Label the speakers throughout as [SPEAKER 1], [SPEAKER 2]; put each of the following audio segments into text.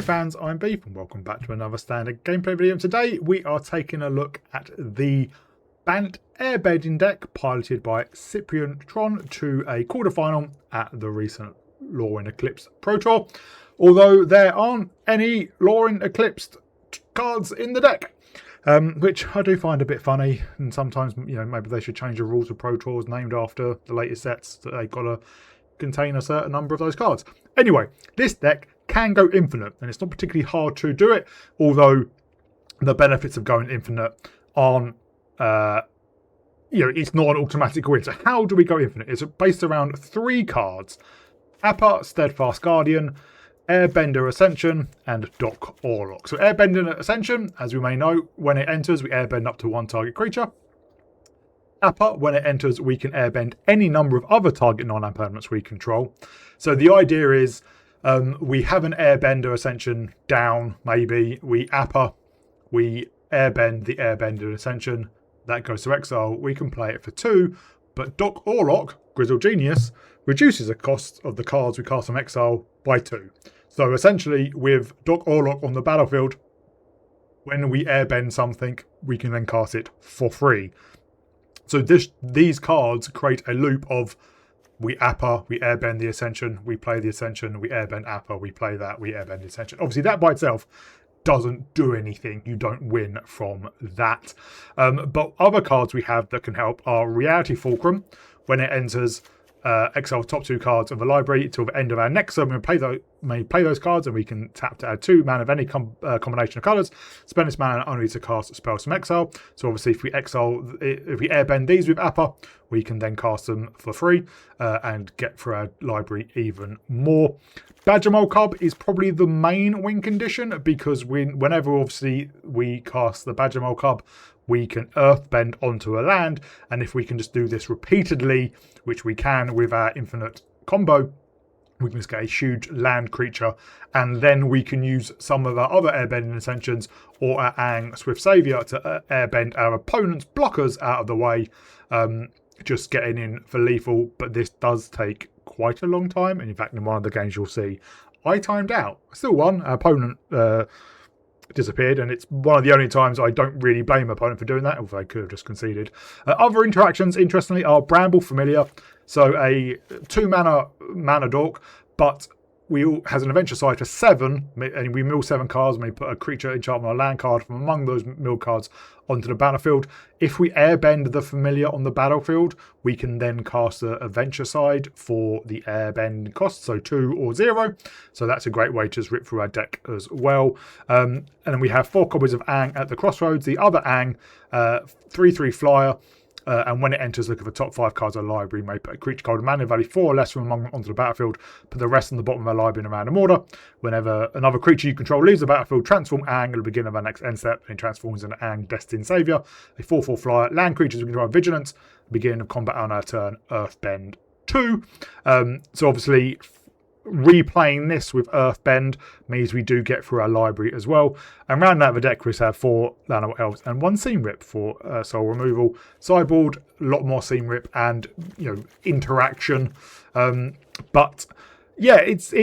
[SPEAKER 1] fans, I'm Beef and welcome back to another standard gameplay video. And today we are taking a look at the Bant Airbending deck piloted by Cyprian Tron to a quarterfinal at the recent Lorwyn Eclipsed Pro Tour. Although there aren't any Lorwyn Eclipsed cards in the deck, which I do find a bit funny. And sometimes, you know, maybe they should change the rules of Pro Tours named after the latest sets that they've got to contain a certain number of those cards. Anyway, this deck can go infinite, and it's not particularly hard to do it, although the benefits of going infinite aren't, it's not an automatic win. So how do we go infinite? It's based around 3 cards: Appa, Steadfast Guardian, Airbender Ascension, and Doc Aurlock. So Airbender Ascension, as we may know, when it enters, we airbend up to 1 target creature. Appa, when it enters, we can airbend any number of other target non-land permanents we control. So the idea is, we have an Airbender Ascension down, maybe. We Appa, we airbend the Airbender Ascension. That goes to exile. We can play it for 2, but Doc Aurlock, Grizzled Genius, reduces the cost of the cards we cast from exile by 2. So essentially, with Doc Aurlock on the battlefield, when we airbend something, we can then cast it for free. So these cards create a loop of we Appa, we airbend the Ascension, we play the Ascension, we airbend Appa, we play that, we airbend the Ascension. Obviously, that by itself doesn't do anything. You don't win from that. But other cards we have that can help are Reality Fulcrum. When it enters, exile top 2 cards of the library till the end of our next turn. We may play those cards, and we can tap to add 2 mana of any combination of colours. Spend this mana only to cast spells from exile. So obviously, if we airbend these with Appa, we can then cast them for free and get through our library even more. Badgermole Cub is probably the main win condition, because whenever obviously we cast the Badgermole Cub, we can earthbend onto a land, and if we can just do this repeatedly, which we can with our infinite combo, we can just get a huge land creature, and then we can use some of our other airbending ascensions or our Aang Swift Saviour to airbend our opponent's blockers out of the way, just getting in for lethal. But this does take quite a long time, and in fact in one of the games you'll see I timed out. I still won. Our opponent disappeared, and it's one of the only times I don't really blame my opponent for doing that, although they could have just conceded. Other interactions, interestingly, are Bramble Familiar. So a 2 mana dork, but has an adventure side for 7, and we mill 7 cards, and we put a creature enchantment or land card from among those mill cards onto the battlefield. If we airbend the familiar on the battlefield, we can then cast the adventure side for the airbend cost, so 2 or 0. So that's a great way to just rip through our deck as well. And then we have 4 copies of Aang at the Crossroads. The other Aang, 3/3 flyer. And when it enters, look at the top 5 cards of the library. You may put a creature card of mana value 4 or less from among them onto the battlefield. Put the rest on the bottom of our library in a random order. Whenever another creature you control leaves the battlefield, transform Aang at the beginning of our next end step, and it transforms into Aang Destined Saviour. A 4/4 flyer. Land creatures we control Vigilance. Beginning of combat on our turn, Earthbend 2. So obviously, replaying this with Earthbend means we do get through our library as well. And round out the deck, we have 4 Llanowar Elves and 1 Seam Rip for soul removal. Sideboard, a lot more Seam Rip and interaction. But yeah, it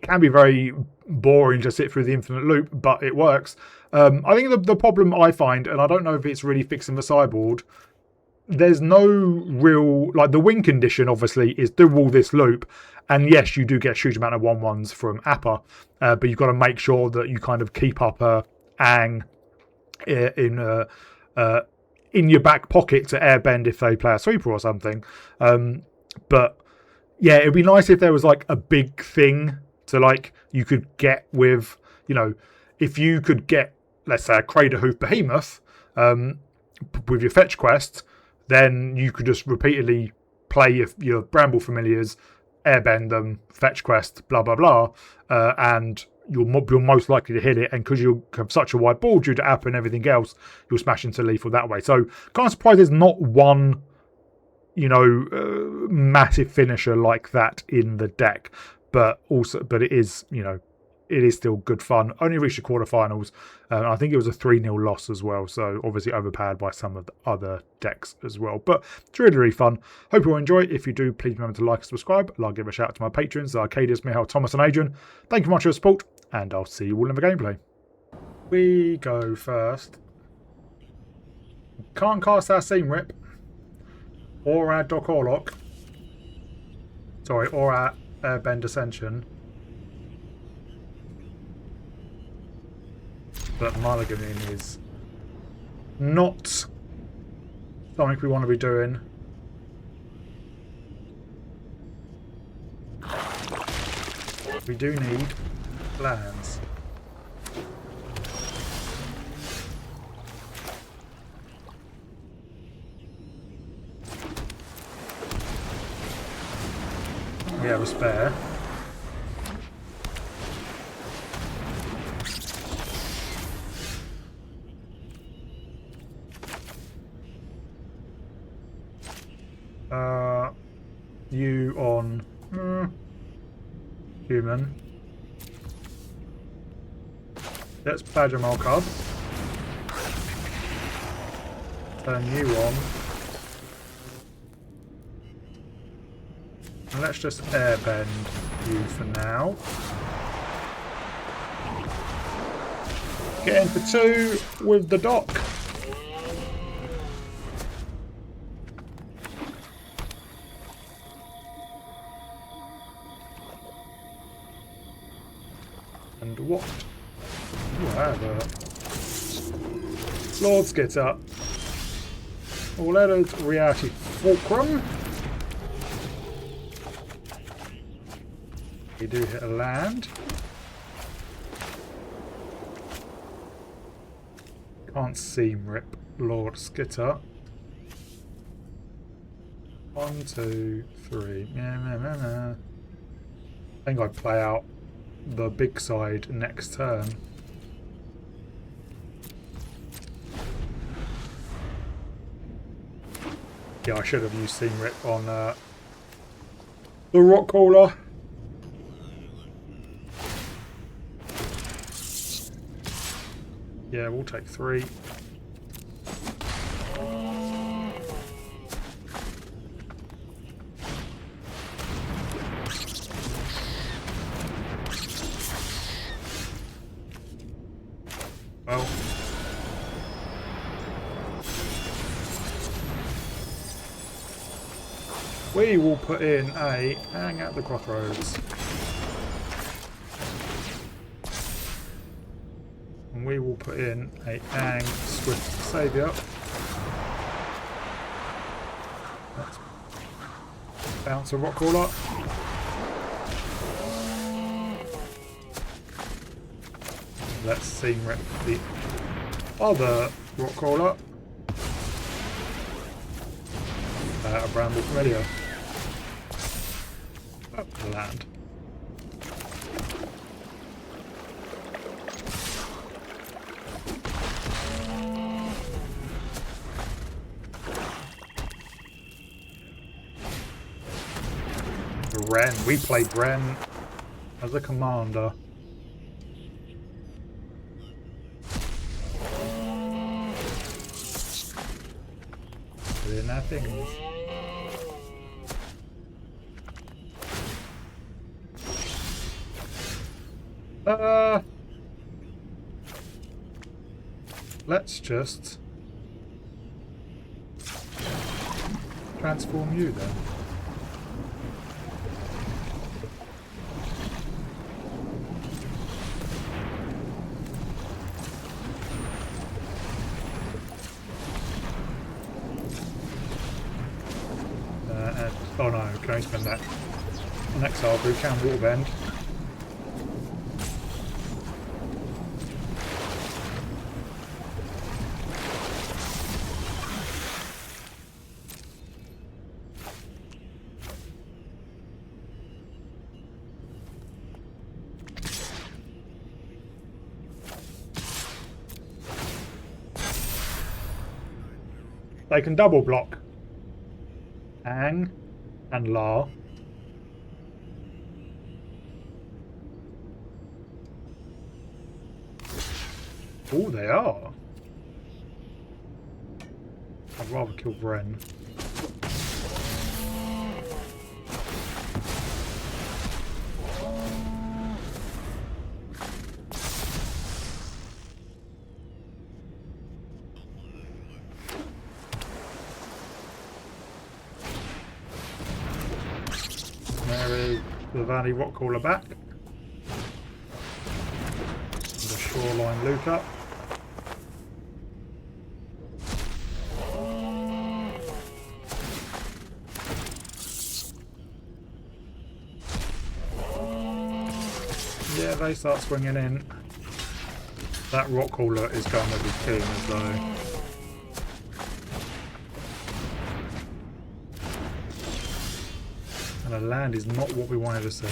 [SPEAKER 1] can be very boring to sit through the infinite loop, but it works. I think the problem I find, and I don't know if it's really fixing the sideboard, there's no real, the win condition obviously is do all this loop, and yes, you do get a huge amount of 1/1s from Appa, but you've got to make sure that you kind of keep up Aang in your back pocket to airbend if they play a sweeper or something. But yeah, it'd be nice if there was a big thing to you could get with, if you could get, let's say, a Crater Hoof Behemoth with your fetch quest, then you could just repeatedly play your Bramble Familiars, airbend them, fetch quest, blah, blah, blah, and you're most likely to hit it, and because you have such a wide board due to Appa and everything else, you'll smash into lethal that way. So kind of surprised there's not one, massive finisher like that in the deck, but it is, it is still good fun. Only reached the quarterfinals. I think it was a 3-0 loss as well, so obviously overpowered by some of the other decks as well. But it's really, really fun. Hope you all enjoy. If you do, please remember to like and subscribe. I'll give a shout out to my patrons, Arcadius, Mihail, Thomas and Adrian. Thank you much for your support, and I'll see you all in the gameplay. We go first. Can't cast our Seam Rip or our Doc Aurlock. Sorry, or our Airbender Ascension. But mulliganing is not something we want to be doing. We do need lands. We have a spare. You on human. That's Badgermole Cub. Turn you on. And let's just airbend you for now. Get in for 2 with the dock. And what? Ooh, I have a Lord Skitter. All that is Reality Fulcrum. We do hit a land. Can't Seam Rip Lord Skitter. 1, 2, 3. I think I'd play out the big side next turn. Yeah, I should have used Seam Rip on the Rock Crawler. Yeah, we'll take 3. Well. We will put in a Aang at the Crossroads. And we will put in a Aang Swift Saviour. Let's bounce a Rock Crawler. Let's Seam Rip the other Rock Crawler. A Bramble Familiar. Up the land. Ren. We played Ren as a commander. Doing our things. Let's just transform you then. Oh no, can I spend that on exile brew? Can Waterbend. They can double block Aang and La. Oh, they are. I'd rather kill Bren. Mary, the Valley Rockcaller back. The Shoreline Looter. Yeah, they start swinging in. That Rockcaller is going to be keen as though. And the land is not what we wanted to see.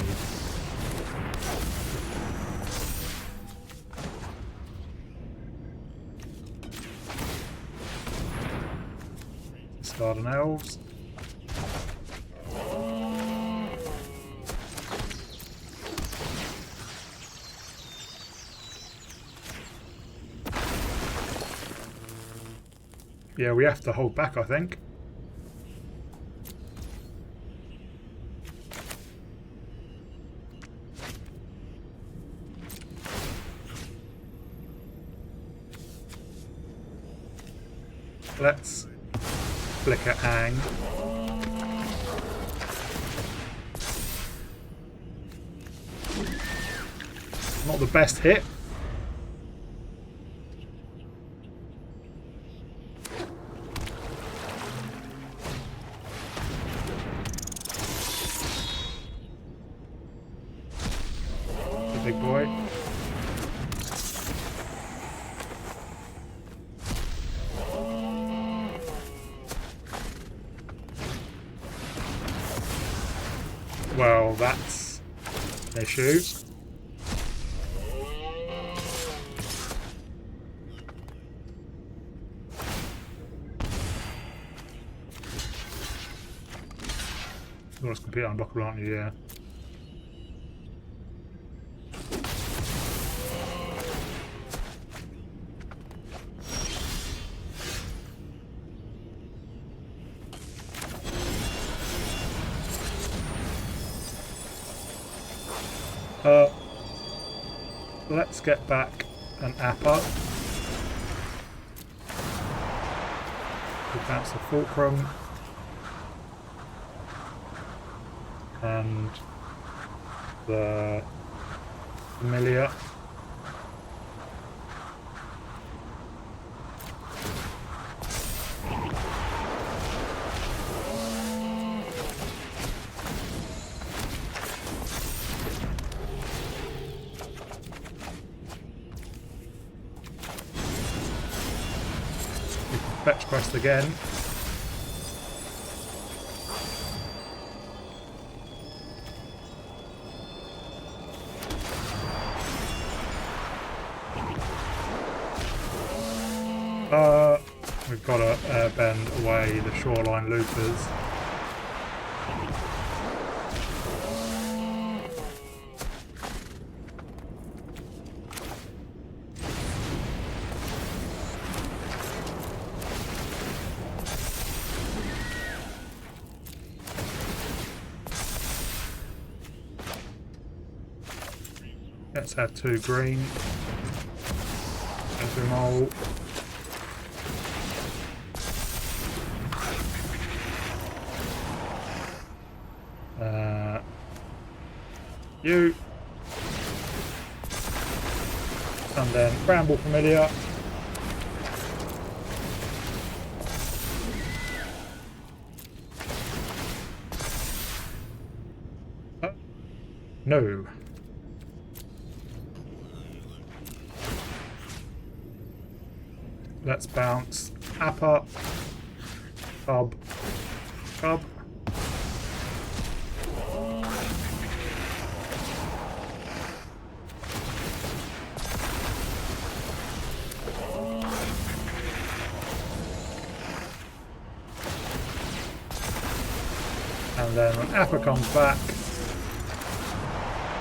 [SPEAKER 1] Discarding Elves. Yeah, we have to hold back, I think. Let's flicker Aang. Not the best hit. Big boy. Well, that's an issue. You're just completely unblockable, aren't you? Yeah. Let's get back an Appa. We bounce the Fulcrum. And the Familiar. Fetch quest again. We've got to airbend away the Shoreline Looters. Let's add 2 green. Badgermole. You. And then Bramble Familiar. No. Let's bounce Appa, Cub. And then when Appa comes back,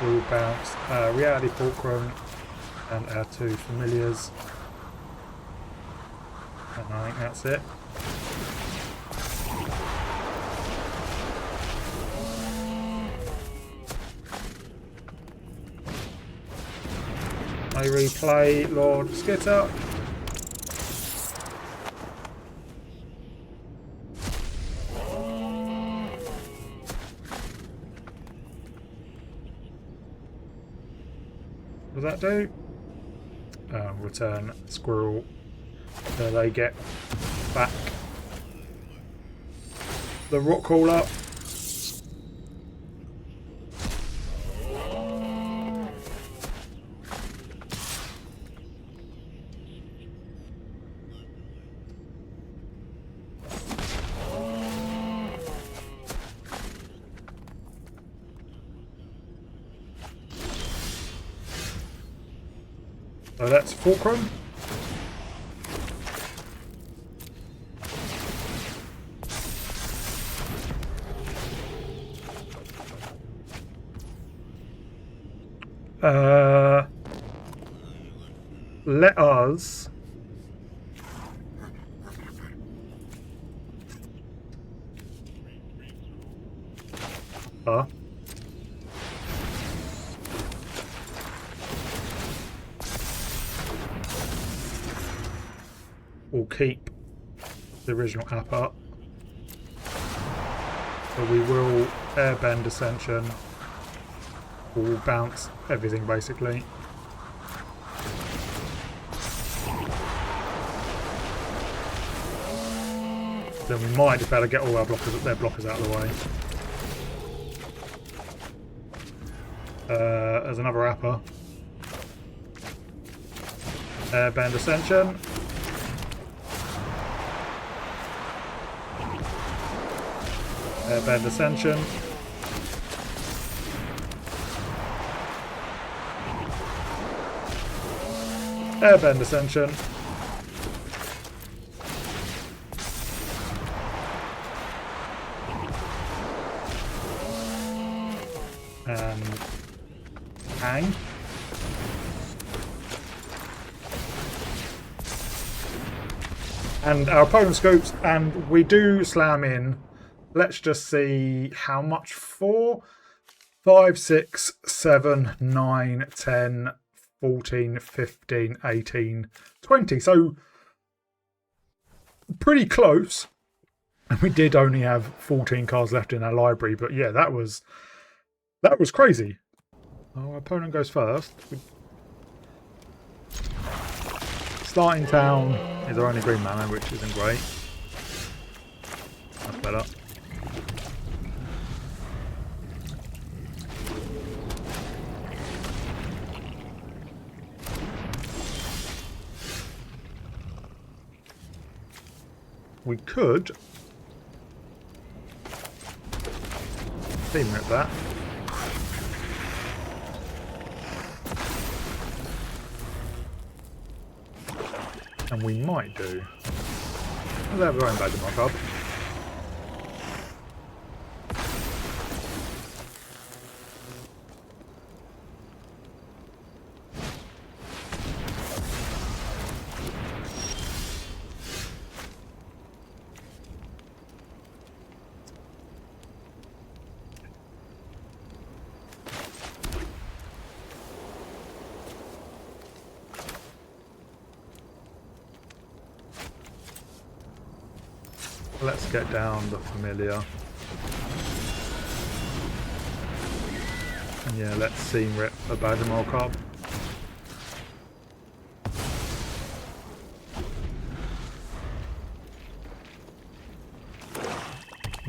[SPEAKER 1] we'll bounce Reality Fulcrum and our 2 Familiars. And I think that's it. I replay Lord Skitter. What does that do? Return squirrel. So they get back the rock crawler. So that's Fulcrum. Let us we'll keep the original Appa, but we will Airbender Ascension. We'll bounce everything basically. Then we might just better get all our blockers, their blockers out of the way. There's another Appa. Airbender Ascension. Airbender Ascension. Airbender Ascension. And Aang. And our opponent scoops, and we do slam in. Let's just see how much for. 5, 6, 7, 9, 10, 14, 15, 18, 20. So pretty close. And we did only have 14 cards left in our library, but yeah, that was crazy. Our opponent goes first. Starting town is our only green mana, which isn't great. That's better. We could team rip that. And we might do. Let's have our own Badgermole Cub. Let's get down the familiar. And yeah, let's seam rip a Badgermole Cub.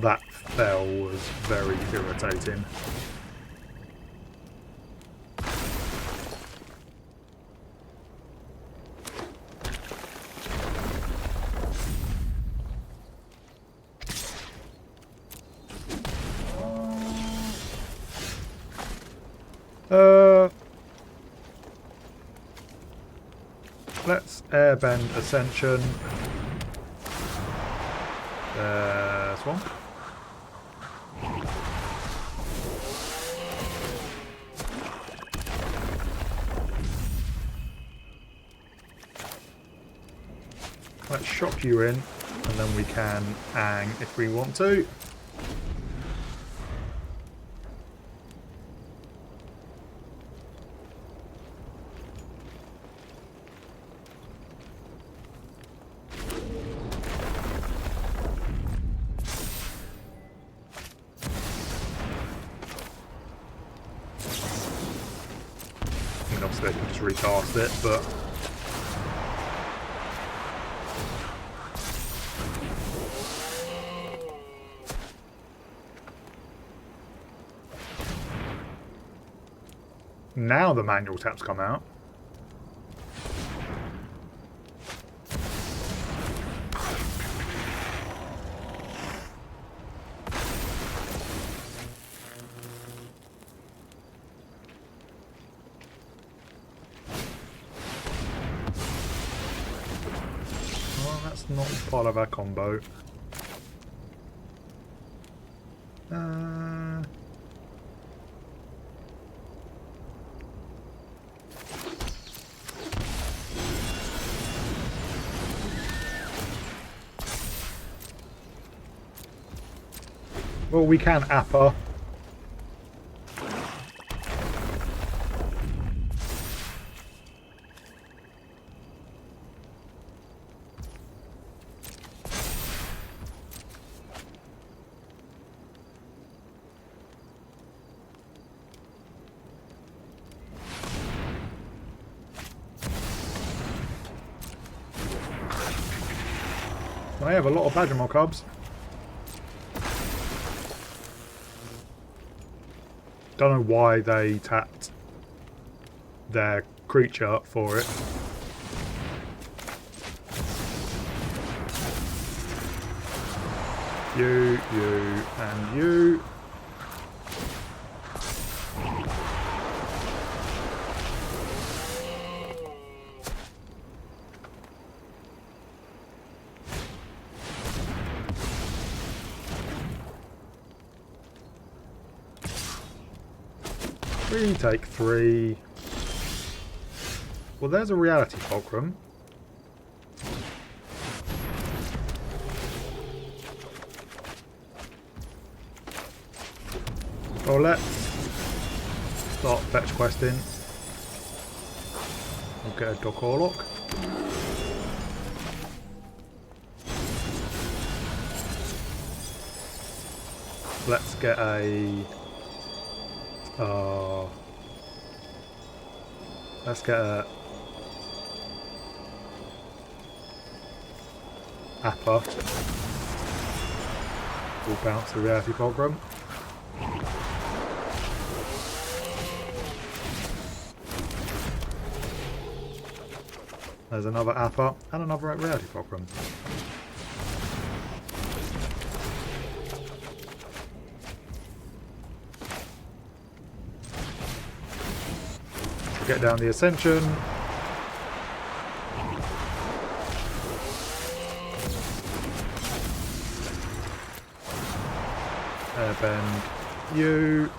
[SPEAKER 1] That fell was very irritating. Let's Airbend Ascension. There's one. Let's shock you in, and then we can Aang if we want to. I mean, obviously they can just recast it, but now the manual taps come out. Well, that's not part of our combo. Well, we can Appa. I have a lot of Badgermole Cubs. Don't know why they tapped their creature for it. You, and you. We take 3. Well, there's a Reality Fulcrum. Well, let's start fetch questing. We'll get a Doc Aurlock. Let's get a... let's get a Appa. We'll bounce the Reality Fulcrum. There's another Appa and another Reality Fulcrum. Get down the Ascension. Airbend you.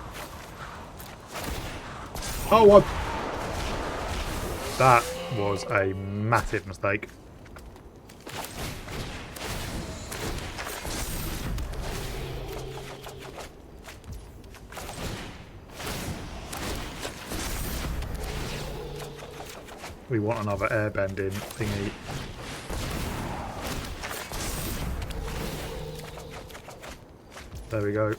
[SPEAKER 1] Oh, that was a massive mistake. We want another airbending thingy. There we go.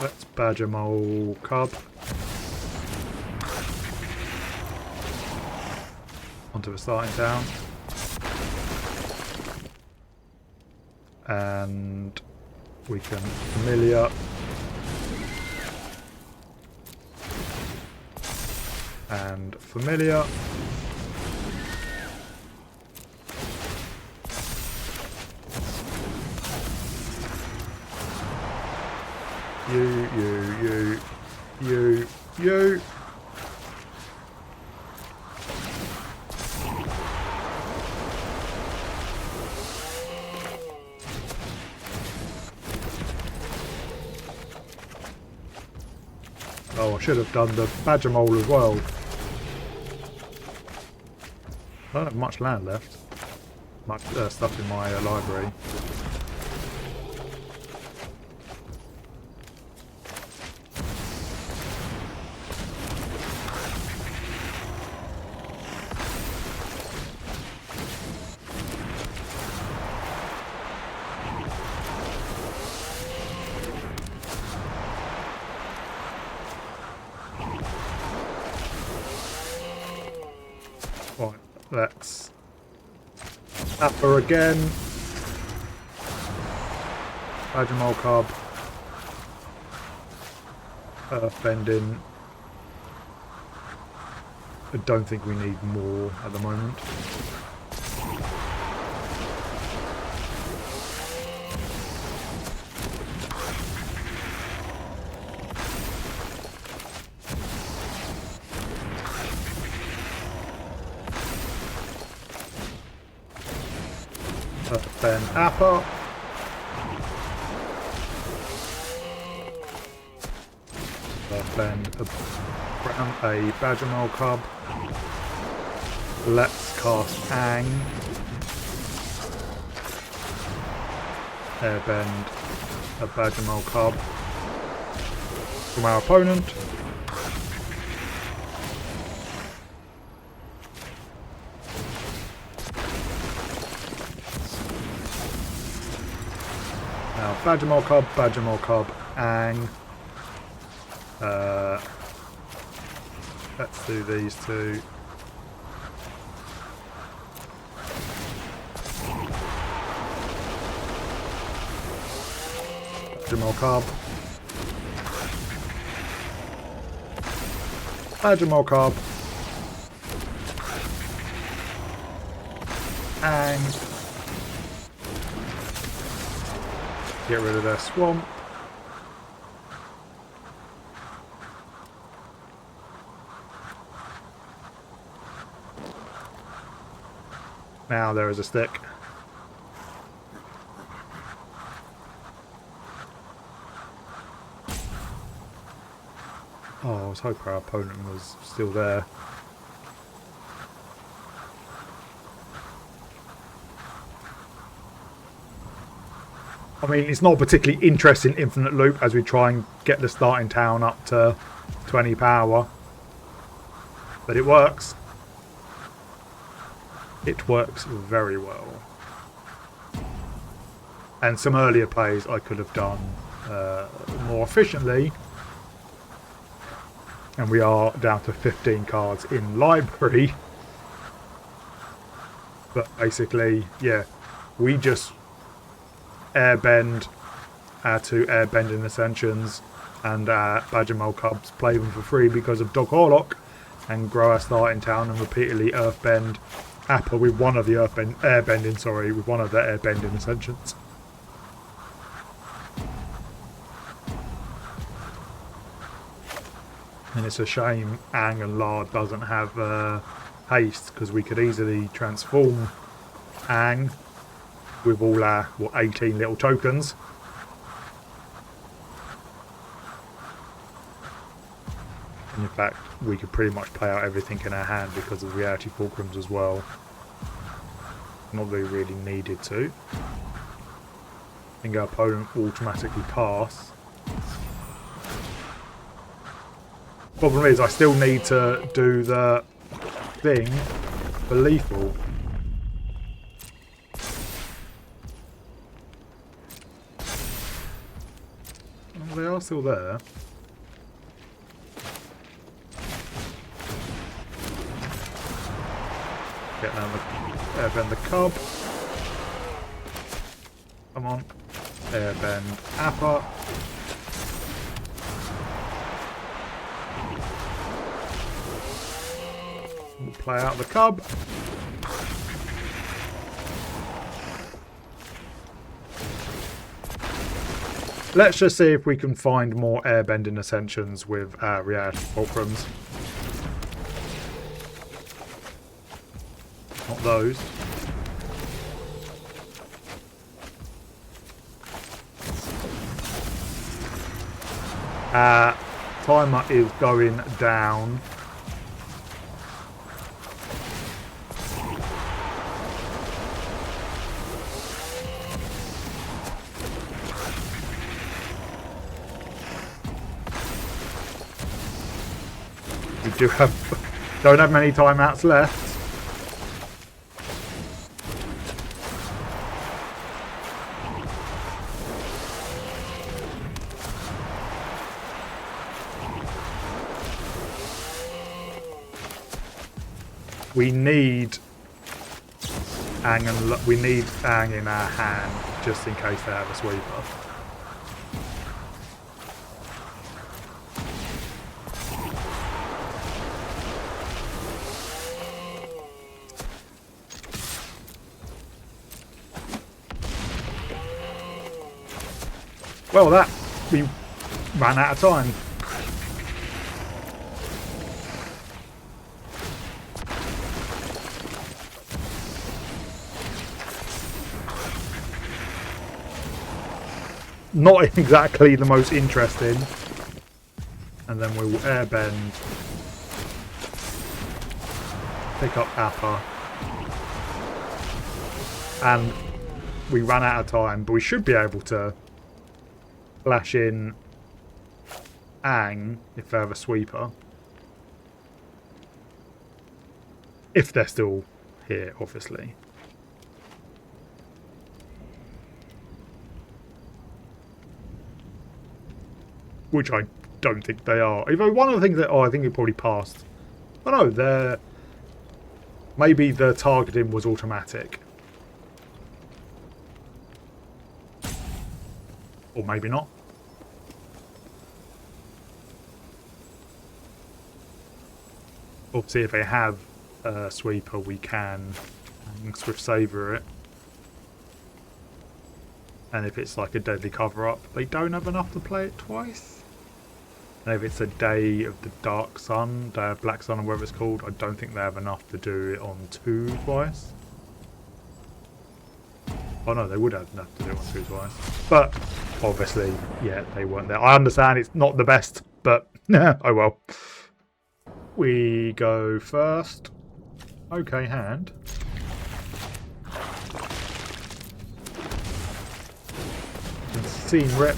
[SPEAKER 1] Let's Badgermole Cub. Onto a starting town. And we can Familiar. And Familiar. You. Oh, I should have done the Badgermole as well. I don't have much land left. Much stuff in my library. Right, let's Appa again. Badgermole Cub. Earthbending. I don't think we need more at the moment. Then Appa. Then a Badgermole Cub. Let's cast Aang. Airbend a Badgermole Cub from our opponent. Now Badgermole Cub, Aang. Let's do these two. Badgermole Cub. Badgermole Cub. Aang. Get rid of their swamp. Now there is a stick. Oh, I was hoping our opponent was still there. I mean, it's not a particularly interesting infinite loop as we try and get the starting town up to 20 power. But it works. It works very well. And some earlier plays I could have done more efficiently. And we are down to 15 cards in library. But basically, yeah, we just airbend our two airbending ascensions and our Badgermole Cubs, play them for free because of Dog Aurlock, and grow our starting town and repeatedly earthbend Appa with one of the with one of the airbending ascensions. And it's a shame Aang and Lard doesn't have haste, because we could easily transform Aang with all our 18 little tokens. And in fact, we could pretty much play out everything in our hand because of Reality Fulcrums as well. Not that we really needed to. I think our opponent will automatically pass. Problem is, I still need to do the thing for lethal. Oh, they are still there. Get down the Airbender Cub. Come on. Airbend Appa. We'll play out the Cub. Let's just see if we can find more airbending ascensions with Reality Fulcrums. Not those. Timer is going down. We don't have many timeouts left. We need Aang in our hand just in case they have a sweeper. Well, we ran out of time. Not exactly the most interesting. And then we will airbend. Pick up Appa. And we ran out of time, but we should be able to flash in Aang if they have a sweeper. If they're still here, obviously. Which I don't think they are. Although one of the things that... Oh, I think it probably passed. Oh no, they're... Maybe the targeting was automatic. Or maybe not. Obviously, if they have a sweeper, we can Swift Saver it. And if it's like a deadly cover-up, they don't have enough to play it twice. And if it's a Day of the Dark Sun, Day of Black Sun, or whatever it's called, I don't think they have enough to do it on 2 twice. Oh no, they would have enough to do it on 2 twice. But, obviously, yeah, they weren't there. I understand it's not the best, but, oh well. We go first. Okay, hand. Scene rip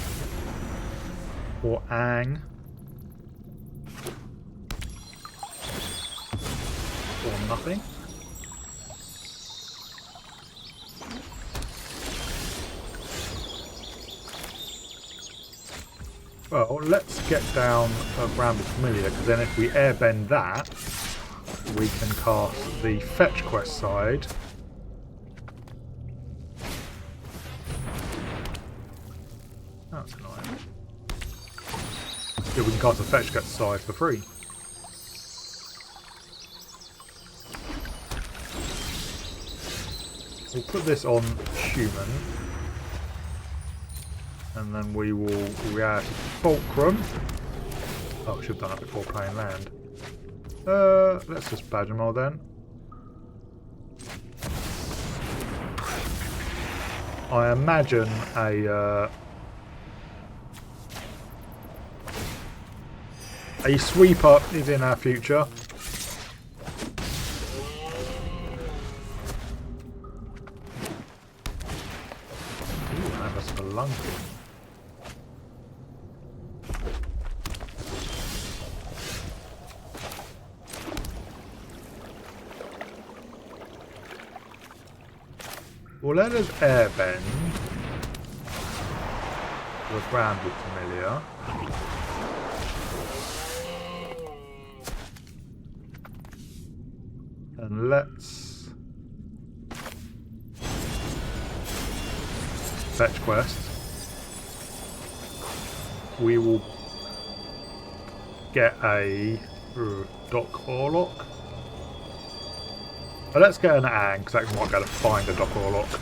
[SPEAKER 1] for Aang. Or nothing. Well, let's get down a Bramble Familiar, because then if we airbend that, we can cast the fetch quest side. That's annoying. Yeah, we can cast the fetch quest side for free. We'll put this on human. And then we will Reality Fulcrum. Oh, I should have done that before playing land. Let's just Badgermole then. I imagine a sweeper is in our future. Ooh, that was spelunking. Well, let us airbend the Bramble Familiar. And let's fetch quest. We will get a Dock Aurlock. But let's get an Aang, because I might be able to find a Dock Aurlock.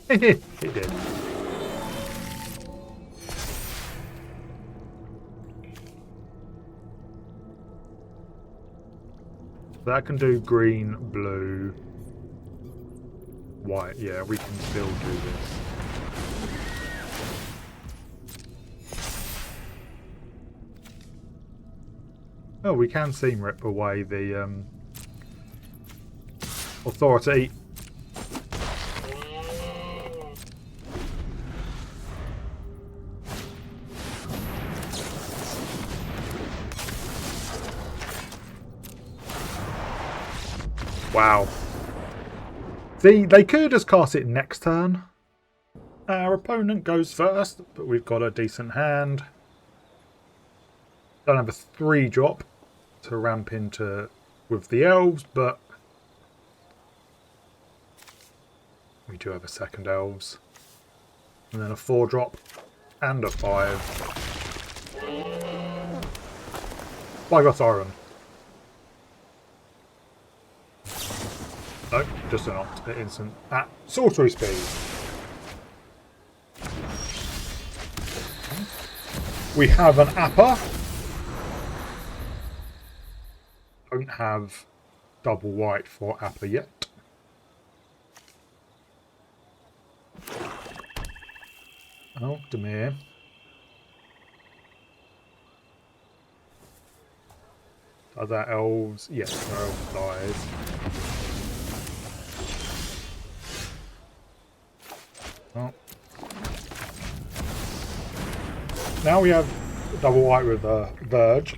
[SPEAKER 1] It did. That can do green, blue, white. Yeah, we can still do this. Oh, we can seam rip away the authority. Wow. See, they could just cast it next turn. Our opponent goes first, but we've got a decent hand. Don't have a 3-drop to ramp into with the elves, but we do have a second elves. And then a 4-drop and a 5. Well, I got iron. No, just an instant at sorcery speed. We have an Appa. Don't have double white for Appa yet. Oh, Demir. Are that elves? Yes, they're elves dies. Oh. Now we have double white with Verge.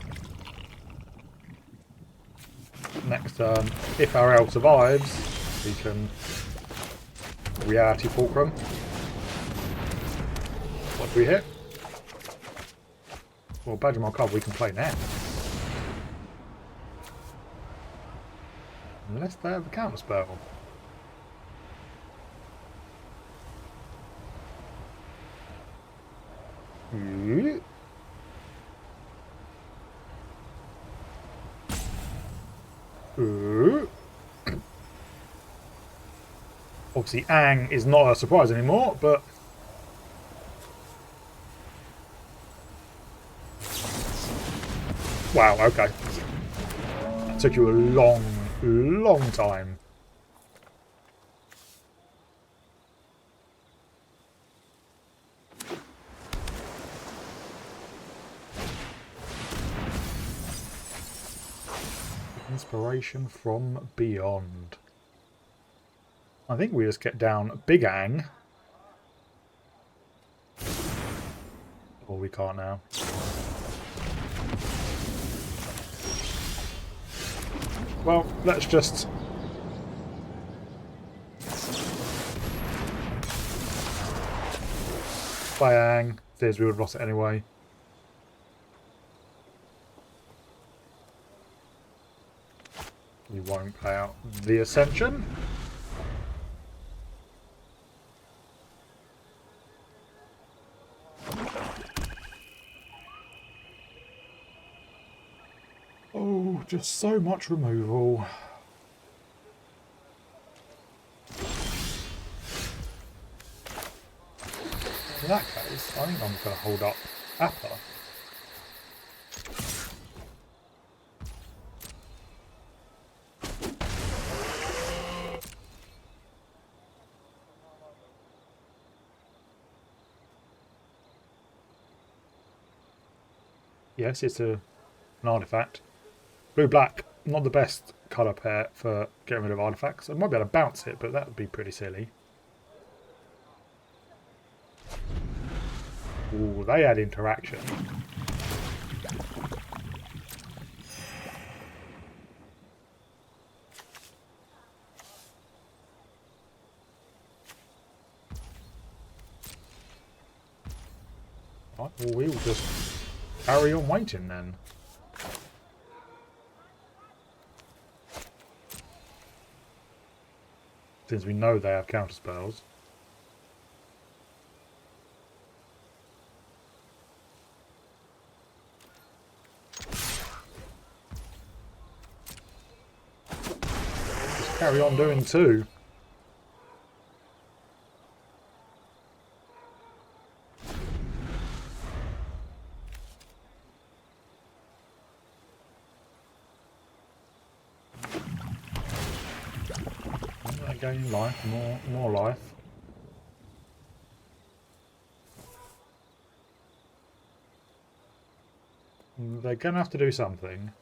[SPEAKER 1] Next turn, if our elf survives, we can Reality Fulcrum. What do we hit? Well, Badgermole Cub we can play now. Unless they have a counter spell. Obviously, Aang is not a surprise anymore, but wow, okay. That took you a long time. Inspiration from beyond. I think we just get down Big Aang. Or we can't now. Well, let's just play Aang. Seems we would have lost it anyway. We won't play out the Ascension. Oh, just so much removal. In that case, I think I'm going to hold up Appa. Yes, it's an artifact. Blue-black, not the best colour pair for getting rid of artifacts. I might be able to bounce it, but that would be pretty silly. Ooh, they had interaction. Right, well, we'll just carry on waiting then. Since we know they have counter spells. Just carry on doing two. Gaining life, more life. They're gonna have to do something.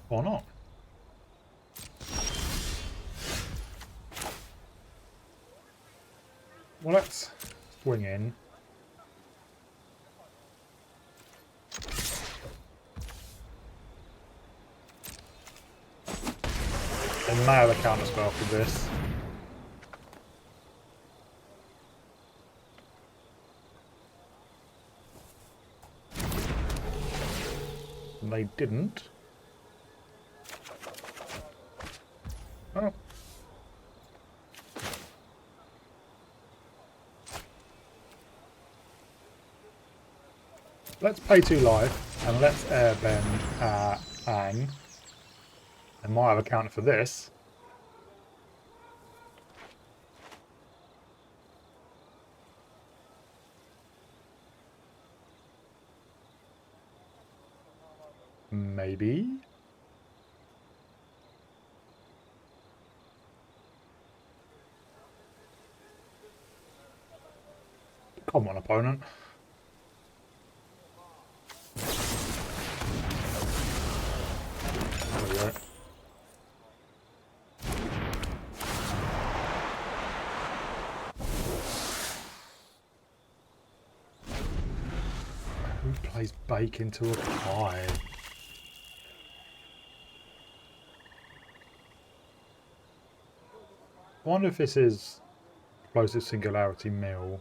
[SPEAKER 1] Or not. Well, let's swing in. They may have a counter spell for this. And they didn't. Oh. Let's pay 2 life and let's airbend Aang. I might have a counter for this. Maybe. Come on, opponent. There we go. Who plays bake into a pie? I wonder if this is explosive singularity mill.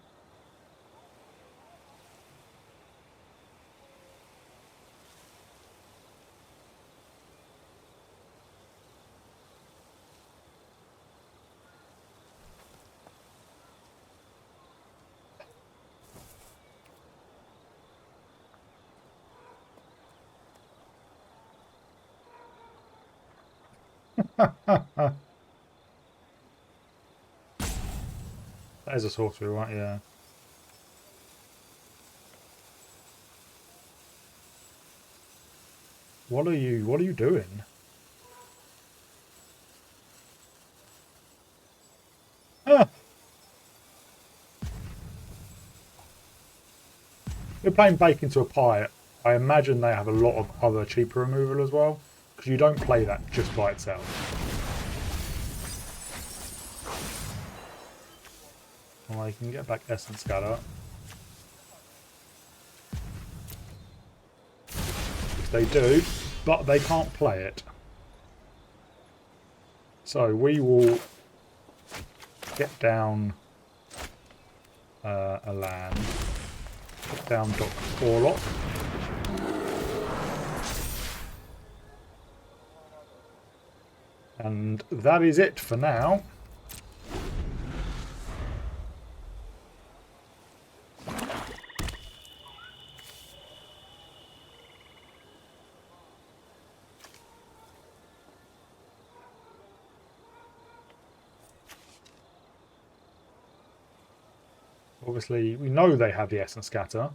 [SPEAKER 1] That is a sorcery, right? Yeah. What are you doing? Ah. You're playing bake into a pie. I imagine they have a lot of other cheaper removal as well, because you don't play that just by itself. Well, you can get back Essence Scatter. Which they do, but they can't play it. So we will get down a land. Put down Aurlock. And that is it for now. Obviously, we know they have the Essence Scatter.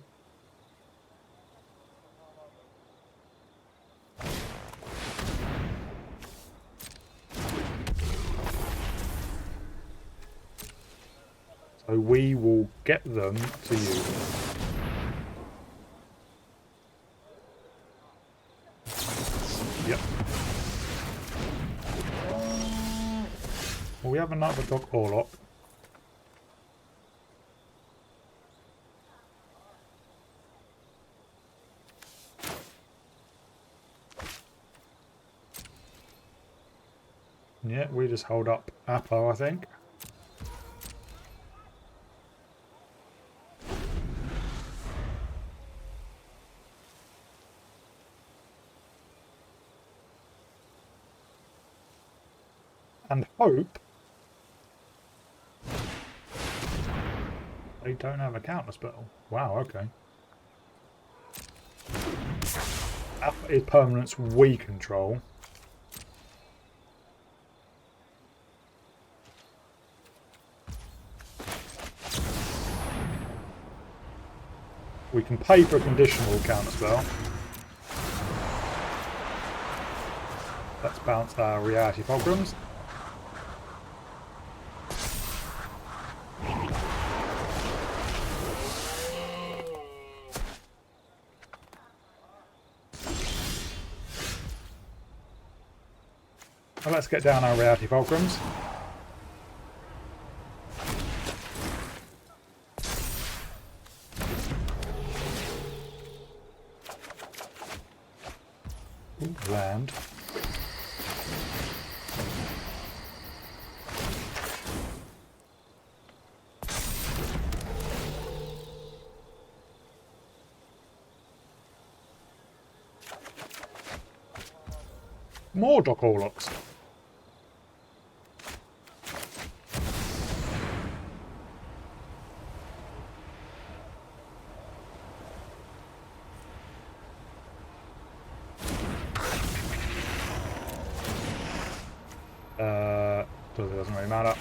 [SPEAKER 1] So we will get them to use. Yep. Well, we have another Aurlock. Yeah, we just hold up Appa, I think. And hope they don't have a counter spell. Wow, okay. Appa is permanents we control. We can pay for a conditional counter spell. Let's bounce our Reality Fulcrums. Well, let's get down our Reality Fulcrums. Ooh, land. More Doc Aurlocks. Doesn't really matter.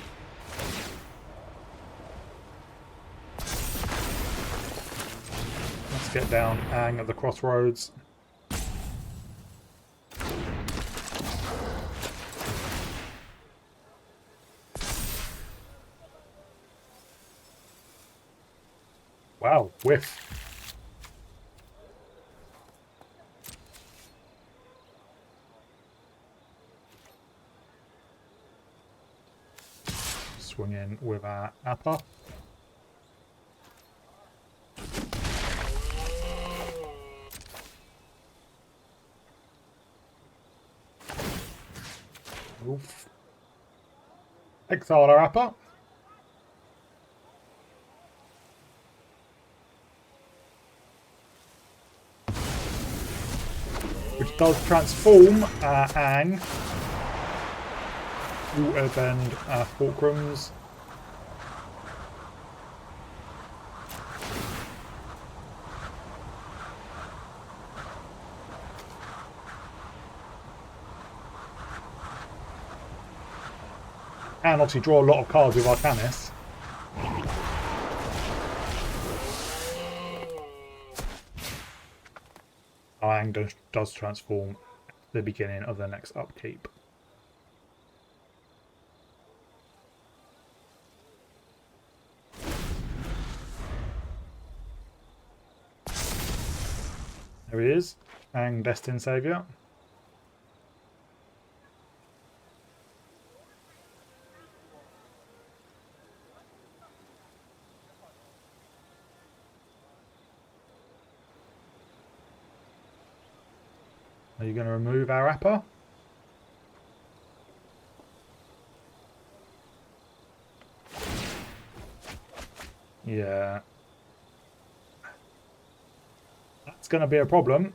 [SPEAKER 1] Let's get down Aang at the Crossroads. Wow, whiff. Swing in with our Appa. Oof. Exile our Appa. Which does transform our Aang. Airbend Fulcrums. And obviously draw a lot of cards with Arcanis. Aang does transform at the beginning of the next upkeep. There he is, Aang Destined Saviour. Are you going to remove our Appa? Yeah. That's going to be a problem.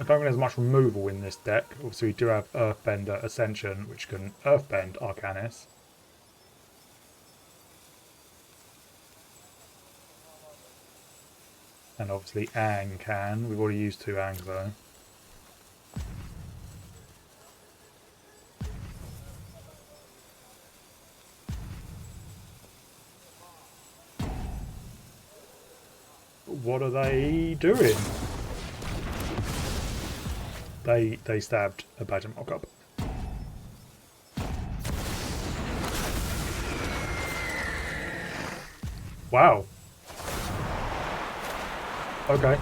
[SPEAKER 1] I don't think there's much removal in this deck. Obviously we do have Airbender Ascension, which can Earthbend Arcanis. And obviously Aang can. We've already used 2 Aangs though. What are they doing? They stabbed a Badgermole Cub. Wow. Okay.